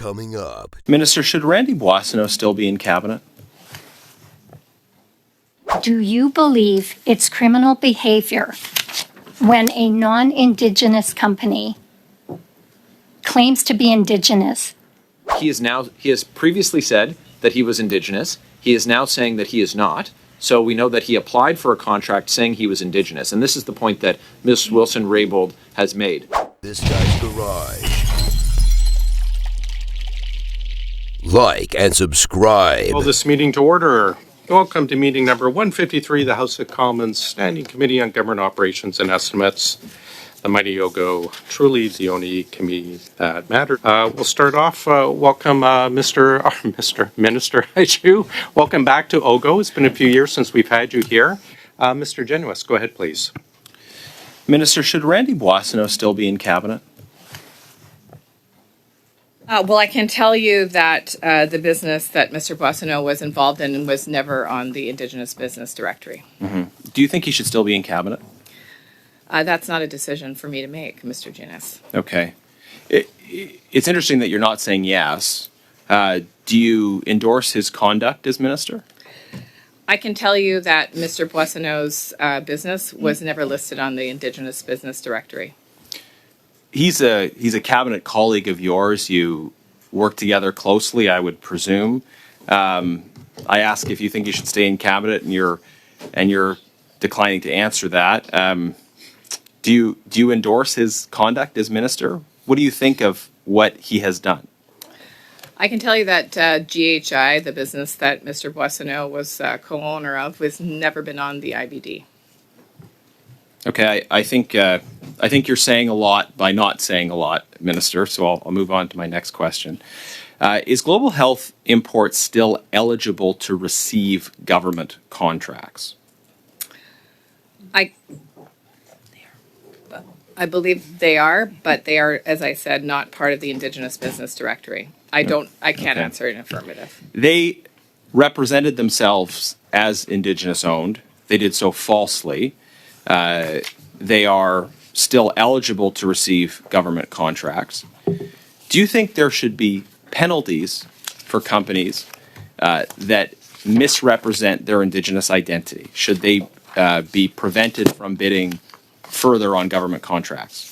coming up. Minister, should Randy Boisinont still be in cabinet? Do you believe it's criminal behavior when a non-Indigenous company claims to be Indigenous? He has previously said that he was Indigenous. He is now saying that he is not. So we know that he applied for a contract saying he was Indigenous. And this is the point that Ms. Wilson-Raybould has made. This Guy's Garage. Like and subscribe. Call this meeting to order. Welcome to meeting number 153, the House of Commons Standing Committee on Government Operations and Estimates. The mighty OGGO, truly the only committee that matters. We'll start off. Welcome, Minister. Welcome back to OGGO. It's been a few years since we've had you here. Mr. Genuis, go ahead, please. Minister, should Randy Boisinont still be in cabinet? Well, I can tell you that the business that Mr. Boisinont was involved in was never on the Indigenous Business Directory. Mm-hmm. Do you think he should still be in cabinet? That's not a decision for me to make, Mr. Junis. Okay. It's interesting that you're not saying yes. Do you endorse his conduct as minister? I can tell you that Mr. Boisinont's business was never listed on the Indigenous Business Directory. He's a cabinet colleague of yours. You work together closely, I would presume. I ask if you think he should stay in cabinet, and you're declining to answer that. Do you endorse his conduct as minister? What do you think of what he has done? I can tell you that GHI, the business that Mr. Boisinont was co-owner of, was never been on the IBD. Okay, I think you're saying a lot by not saying a lot, Minister. So I'll move on to my next question. Is Global Health Imports still eligible to receive government contracts? I believe they are, but they are, as I said, not part of the Indigenous Business Directory. I can't answer in affirmative. They represented themselves as Indigenous owned. They did so falsely. They are still eligible to receive government contracts. Do you think there should be penalties for companies that misrepresent their Indigenous identity? Should they be prevented from bidding further on government contracts?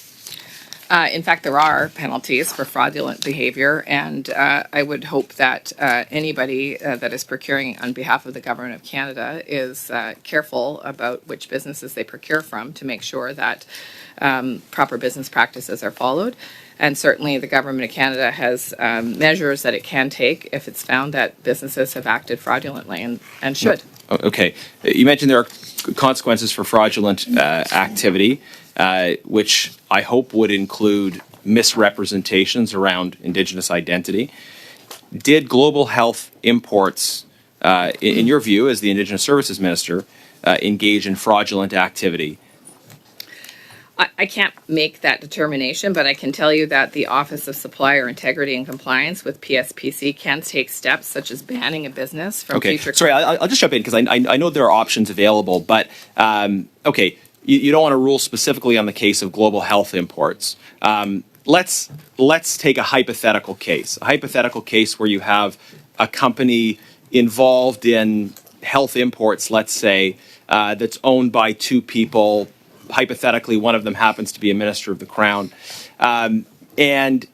In fact, there are penalties for fraudulent behavior, and I would hope that anybody that is procuring on behalf of the Government of Canada is careful about which businesses they procure from to make sure that proper business practices are followed. And certainly the Government of Canada has measures that it can take if it's found that businesses have acted fraudulently and should. Okay. You mentioned there are consequences for fraudulent activity, which I hope would include misrepresentations around Indigenous identity. Did Global Health Imports, in your view as the Indigenous Services Minister, engage in fraudulent activity? I can't make that determination, but I can tell you that the Office of Supplier Integrity and Compliance with PSPC can take steps such as banning a business from future... Sorry, I'll just jump in because I know there are options available, but you don't want to rule specifically on the case of Global Health Imports. Let's take a hypothetical case where you have a company involved in health imports, let's say, that's owned by two people. Hypothetically, one of them happens to be a minister of the Crown, and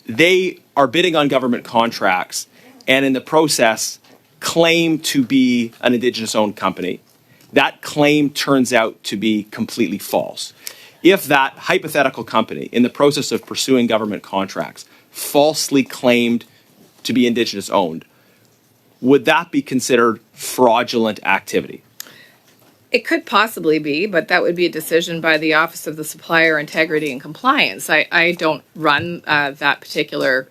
they are bidding on government contracts, and in the process claim to be an Indigenous-owned company. That claim turns out to be completely false. If that hypothetical company, in the process of pursuing government contracts, falsely claimed to be Indigenous-owned, would that be considered fraudulent activity? It could possibly be, but that would be a decision by the Office of the Supplier Integrity and Compliance. I don't run that particular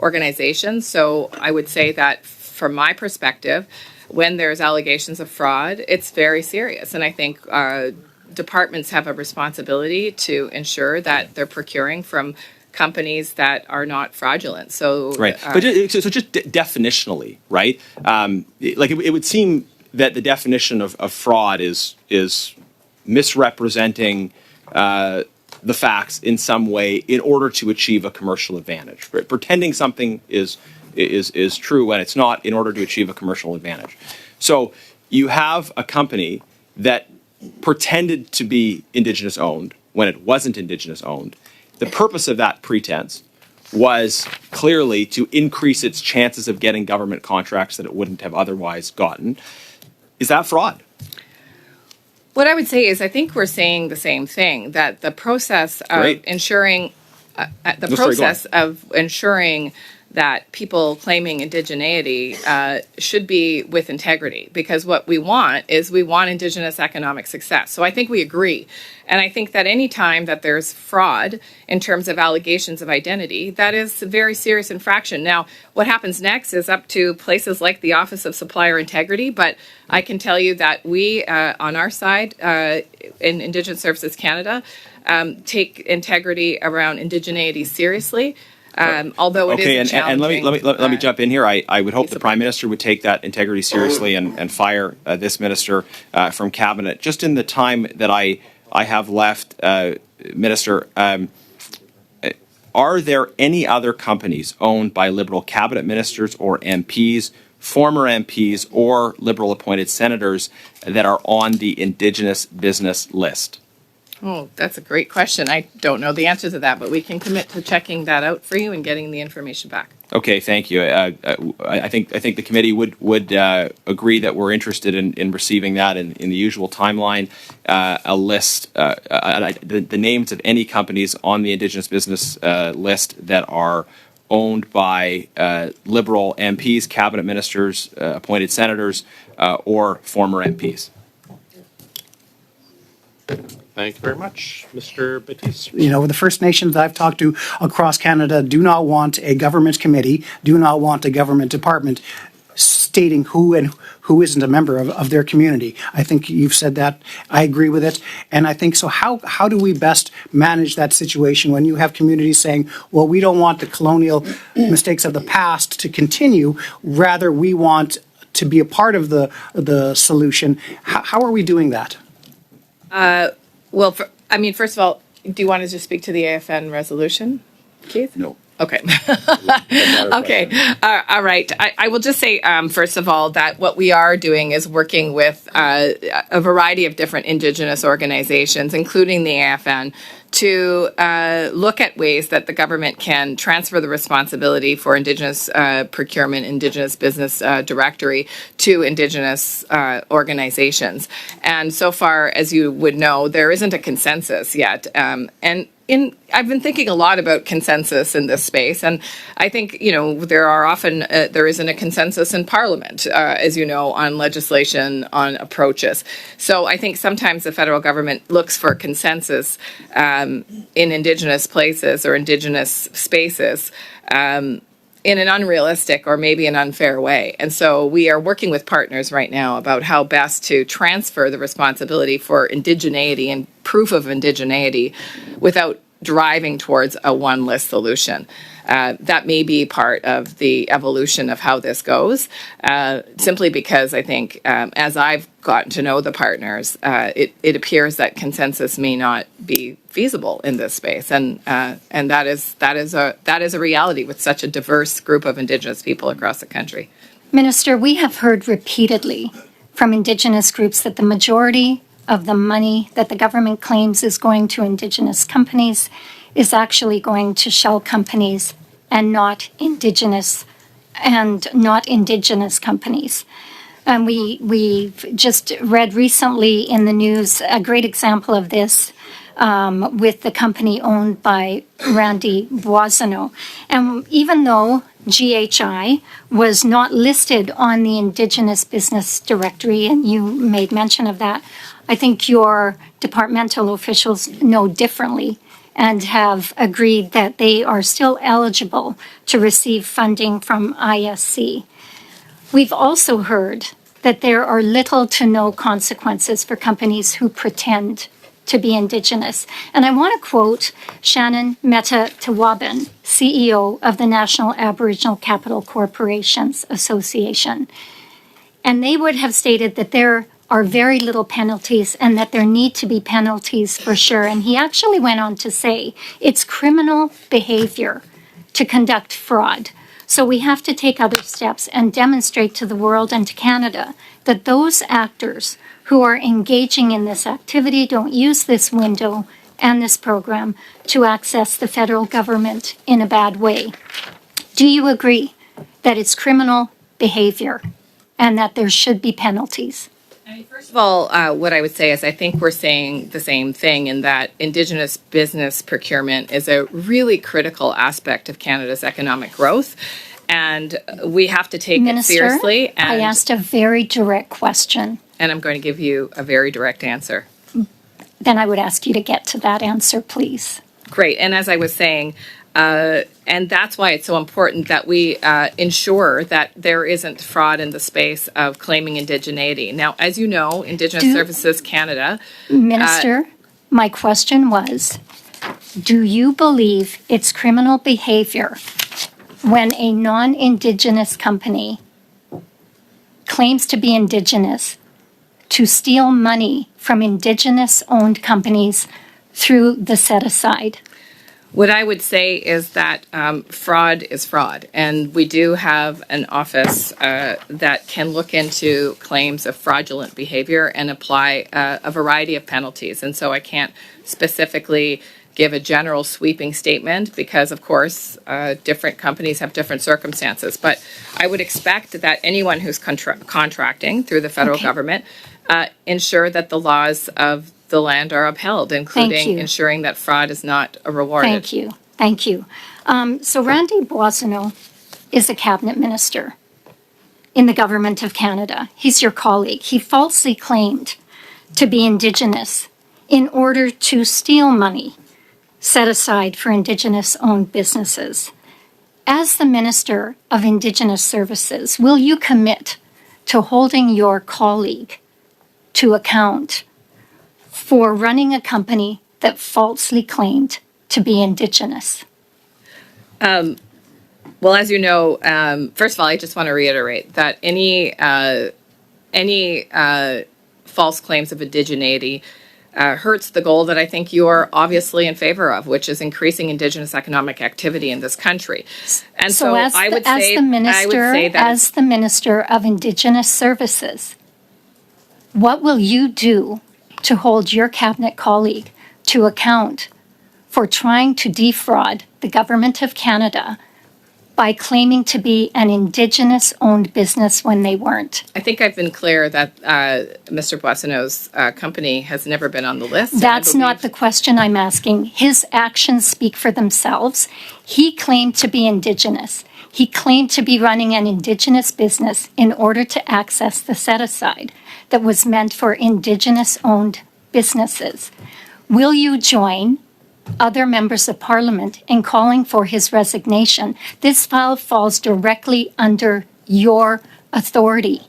organization, so I would say that from my perspective, when there's allegations of fraud, it's very serious. And I think departments have a responsibility to ensure that they're procuring from companies that are not fraudulent. So right, but just definitionally, right? It would seem that the definition of fraud is misrepresenting the facts in some way in order to achieve a commercial advantage. Right? Pretending something is true when it's not in order to achieve a commercial advantage. So you have a company that pretended to be Indigenous owned when it wasn't Indigenous owned. The purpose of that pretense was clearly to increase its chances of getting government contracts that it wouldn't have otherwise gotten. Is that fraud? What I would say is I think we're saying the same thing, that the process of ensuring that people claiming indigeneity should be with integrity, because what we want is we want Indigenous economic success. So I think we agree. And I think that any time that there's fraud in terms of allegations of identity, that is a very serious infraction. Now, what happens next is up to places like the Office of Supplier Integrity, but I can tell you that we, on our side, in Indigenous Services Canada, take integrity around indigeneity seriously. Although it is challenging. And let me jump in here. I would hope the Prime Minister would take that integrity seriously and fire this minister from cabinet. Just in the time that I have left, Minister, are there any other companies owned by Liberal cabinet ministers or MPs, former MPs, or Liberal appointed senators that are on the Indigenous business list? Oh, that's a great question. I don't know the answer to that, but we can commit to checking that out for you and getting the information back. Okay, thank you. I think the committee would agree that we're interested in receiving that in the usual timeline, a list, the names of any companies on the Indigenous business list that are owned by Liberal MPs, cabinet ministers, appointed senators, or former MPs. Thank you very much. Mr. Batiste. You know, the First Nations I've talked to across Canada do not want a government committee, do not want a government department stating who and who isn't a member of their community. I think you've said that. I agree with it. And I think so. How do we best manage that situation when you have communities saying, well, we don't want the colonial mistakes of the past to continue. Rather, we want to be a part of the solution. How are we doing that? Well, first of all, do you want to just speak to the AFN resolution, Keith? No. Okay. Okay. All right. I will just say, first of all, that what we are doing is working with a variety of different Indigenous organizations, including the AFN, to look at ways that the government can transfer the responsibility for Indigenous procurement, Indigenous business directory to Indigenous organizations. And so far, as you would know, there isn't a consensus yet. I've been thinking a lot about consensus in this space, and I think, there isn't a consensus in Parliament, as you know, on legislation, on approaches. So I think sometimes the federal government looks for consensus in Indigenous places or Indigenous spaces in an unrealistic or maybe an unfair way. And so we are working with partners right now about how best to transfer the responsibility for indigeneity and proof of indigeneity without driving towards a one list solution. That may be part of the evolution of how this goes, simply because I think as I've gotten to know the partners, it appears that consensus may not be feasible in this space, and that is a reality with such a diverse group of Indigenous people across the country. Minister, we have heard repeatedly from Indigenous groups that the majority of the money that the government claims is going to Indigenous companies is actually going to shell companies and not Indigenous companies. And we've just read recently in the news a great example of this with the company owned by Randy Boisinont. And even though GHI was not listed on the Indigenous Business Directory, and you made mention of that, I think your departmental officials know differently and have agreed that they are still eligible to receive funding from ISC. We've also heard that there are little to no consequences for companies who pretend to be Indigenous. And I want to quote Shannon Mehta-Tawabin, CEO of the National Aboriginal Capital Corporations Association. And they would have stated that there are very little penalties and that there need to be penalties for sure. And he actually went on to say it's criminal behavior to conduct fraud. So we have to take other steps and demonstrate to the world and to Canada that those actors who are engaging in this activity don't use this window and this program to access the federal government in a bad way. Do you agree that it's criminal behavior and that there should be penalties? First of all, what I would say is I think we're saying the same thing in that Indigenous business procurement is a really critical aspect of Canada's economic growth, and we have to take Minister, it seriously. And I asked a very direct question. And I'm going to give you a very direct answer. Then I would ask you to get to that answer, please. Great. And as I was saying, and that's why it's so important that we ensure that there isn't fraud in the space of claiming indigeneity. Now, as you know, Indigenous Services Canada... Minister, my question was, do you believe it's criminal behavior when a non-Indigenous company claims to be Indigenous to steal money from Indigenous-owned companies through the set-aside? What I would say is that fraud is fraud, and we do have an office that can look into claims of fraudulent behavior and apply a variety of penalties. And so I can't specifically give a general sweeping statement because, of course, different companies have different circumstances. But I would expect that anyone who's contracting through the federal government ensure that the laws of the land are upheld, including ensuring that fraud is not rewarded. Thank you. Thank you. So Randy Boisinont is a cabinet minister in the government of Canada. He's your colleague. He falsely claimed to be Indigenous in order to steal money set aside for Indigenous-owned businesses. As the Minister of Indigenous Services, will you commit to holding your colleague to account for running a company that falsely claimed to be Indigenous? Well, as you know, first of all, I just want to reiterate that any false claims of indigeneity hurts the goal that I think you are obviously in favor of, which is increasing Indigenous economic activity in this country. And so I would say that as the Minister of Indigenous Services, what will you do to hold your cabinet colleague to account for trying to defraud the government of Canada by claiming to be an Indigenous-owned business when they weren't? I think I've been clear that Mr. Boisinot's company has never been on the list. That's not the question I'm asking. His actions speak for themselves. He claimed to be Indigenous. He claimed to be running an Indigenous business in order to access the set-aside that was meant for Indigenous-owned businesses. Will you join other members of Parliament in calling for his resignation? This file falls directly under your authority.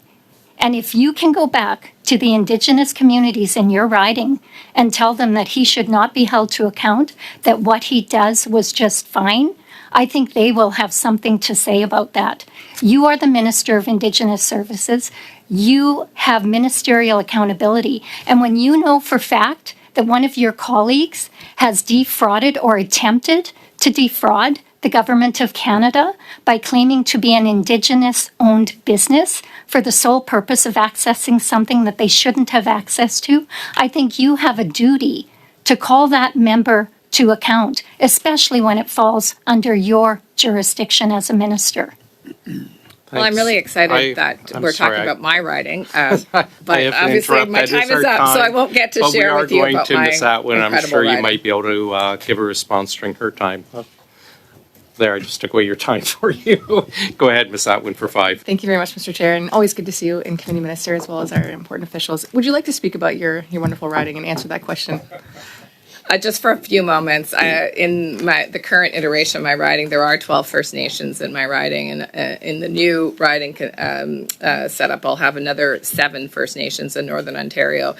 And if you can go back to the Indigenous communities in your riding and tell them that he should not be held to account, that what he does was just fine, I think they will have something to say about that. You are the Minister of Indigenous Services. You have ministerial accountability. And when you know for fact that one of your colleagues has defrauded or attempted to defraud the government of Canada by claiming to be an Indigenous-owned business for the sole purpose of accessing something that they shouldn't have access to, I think you have a duty to call that member to account, especially when it falls under your jurisdiction as a minister. Well, I'm really excited that we're talking about my riding, but obviously my time is up, so I won't get to share with you about my Ms. Atwin, I'm sure riding. you might be able to give a response during her time. There, I just took away your time for you. Go ahead, Ms. Atwin, for 5. Thank you very much, Mr. Chair, and always good to see you in Committee Minister as well as our important officials. Would you like to speak about your wonderful riding and answer that question? Just for a few moments, in the current iteration of my riding, there are 12 First Nations in my riding, and in the new riding setup, I'll have another 7 First Nations in Northern Ontario.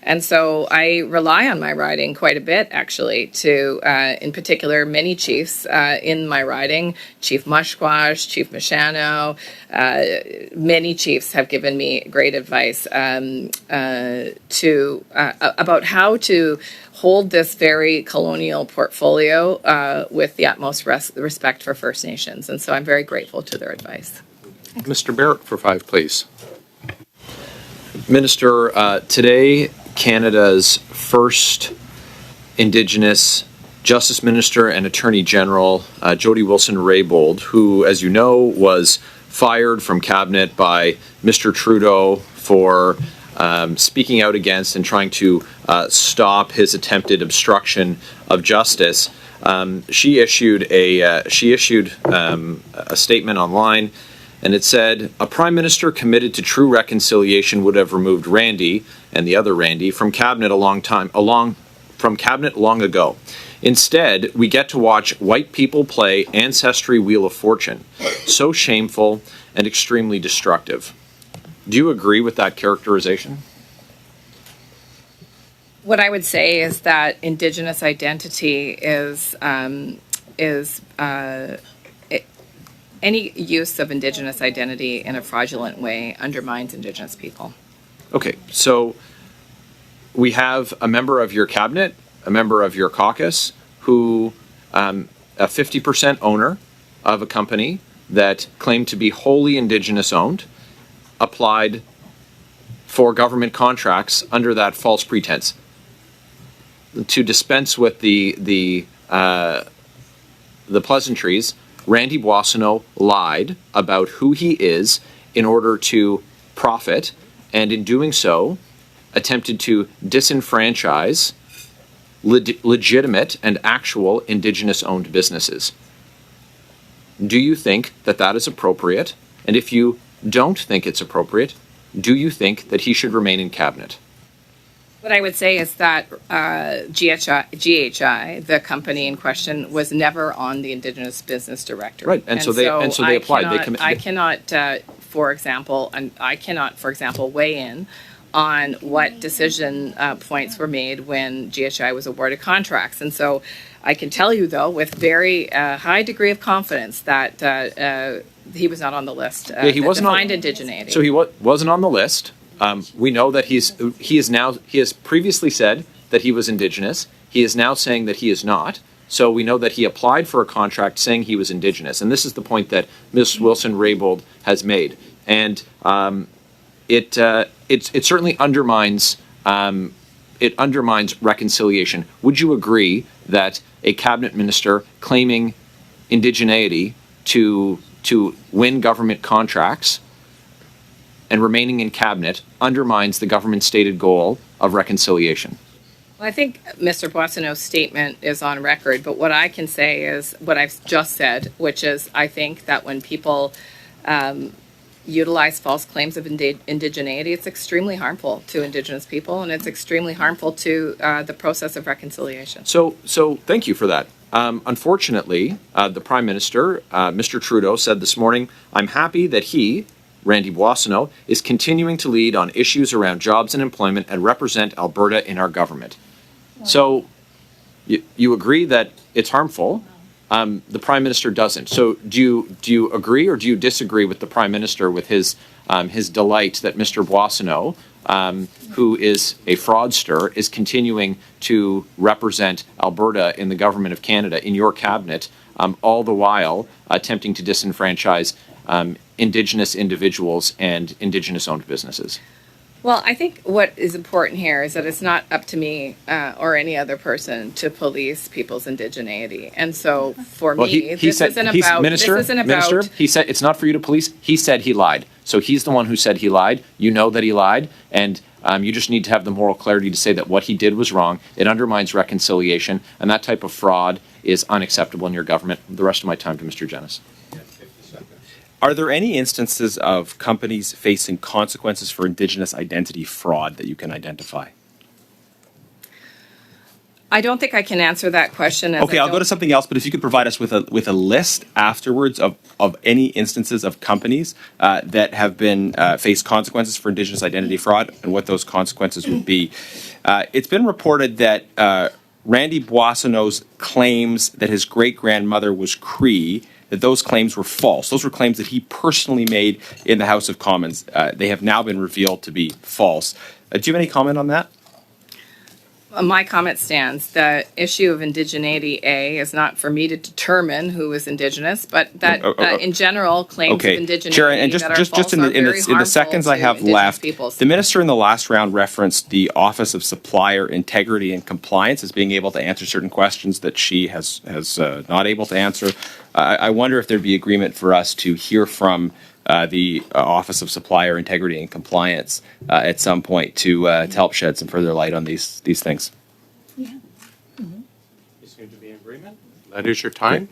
And so I rely on my riding quite a bit, actually, to, in particular, many chiefs in my riding, Chief Mushquash, Chief Mashano, many chiefs have given me great advice about how to hold this very colonial portfolio with the utmost respect for First Nations. And so I'm very grateful to their advice. Mr. Barrett for 5, please. Minister, today, Canada's first Indigenous Justice Minister and Attorney General, Jody Wilson-Raybould, who, as you know, was fired from cabinet by Mr. Trudeau for speaking out against and trying to stop his attempted obstruction of justice. She issued a statement online, and it said, "A Prime Minister committed to true reconciliation would have removed Randy and the other Randy from cabinet long ago. Instead, we get to watch white people play Ancestry Wheel of Fortune. So shameful and extremely destructive." Do you agree with that characterization? What I would say is that Indigenous identity is any use of Indigenous identity in a fraudulent way undermines Indigenous people. Okay, so we have a member of your cabinet, a member of your caucus, who a 50% owner of a company that claimed to be wholly Indigenous owned, applied for government contracts under that false pretense. To dispense with the pleasantries, Randy Boisinont lied about who he is in order to profit, and in doing so, attempted to disenfranchise legitimate and actual Indigenous-owned businesses. Do you think that that is appropriate? And if you don't think it's appropriate, do you think that he should remain in cabinet? What I would say is that GHI, the company in question, was never on the Indigenous Business Directory. Right, and so they applied. I cannot, for example, weigh in on what decision points were made when GHI was awarded contracts. And so I can tell you, though, with very high degree of confidence that he was not on the list. He wasn't defined indigeneity. So he wasn't on the list. We know that he has previously said that he was Indigenous. He is now saying that he is not. So we know that he applied for a contract saying he was Indigenous. And this is the point that Ms. Wilson-Raybould has made. And it certainly undermines reconciliation. Would you agree that a cabinet minister claiming indigeneity to win government contracts and remaining in cabinet undermines the government's stated goal of reconciliation? Well, I think Mr. Boisinot's statement is on record, but what I can say is what I've just said, which is I think that when people utilize false claims of indigeneity, it's extremely harmful to Indigenous people, and it's extremely harmful to the process of reconciliation. So thank you for that. Unfortunately, the Prime Minister, Mr. Trudeau, said this morning, "I'm happy that he, Randy Boisinont, is continuing to lead on issues around jobs and employment and represent Alberta in our government." So you agree that it's harmful. The Prime Minister doesn't. So do you agree or do you disagree with the Prime Minister with his delight that Mr. Boisinont, who is a fraudster, is continuing to represent Alberta in the government of Canada, in your cabinet, all the while attempting to disenfranchise Indigenous individuals and Indigenous-owned businesses? Well, I think what is important here is that it's not up to me or any other person to police people's indigeneity. And so for me, this isn't about... Minister, he said it's not for you to police. He said he lied. So he's the one who said he lied. You know that he lied. And you just need to have the moral clarity to say that what he did was wrong. It undermines reconciliation. And that type of fraud is unacceptable in your government. The rest of my time to Mr. Genis. Are there any instances of companies facing consequences for Indigenous identity fraud that you can identify? I don't think I can answer that question. As Okay, I I'll go to don't- something else, but if you could provide us with a list afterwards of any instances of companies that have been faced consequences for Indigenous identity fraud and what those consequences would be. It's been reported that Randy Boisinot's claims that his great-grandmother was Cree, that those claims were false. Those were claims that he personally made in the House of Commons. They have now been revealed to be false. Do you have any comment on that? My comment stands. The issue of indigeneity, is not for me to determine who is Indigenous, but that in general, claims Okay, of indigeneity Chair, and just that are just false in are the, in, very the, in the seconds I harmful have to Indigenous left, peoples. the minister in the last round referenced the Office of Supplier Integrity and Compliance as being able to answer certain questions that she has not able to answer. I wonder if there'd be agreement for us to hear from the Office of Supplier Integrity and Compliance at some point to help shed some further light on these things. You seem to be in agreement. That is your time.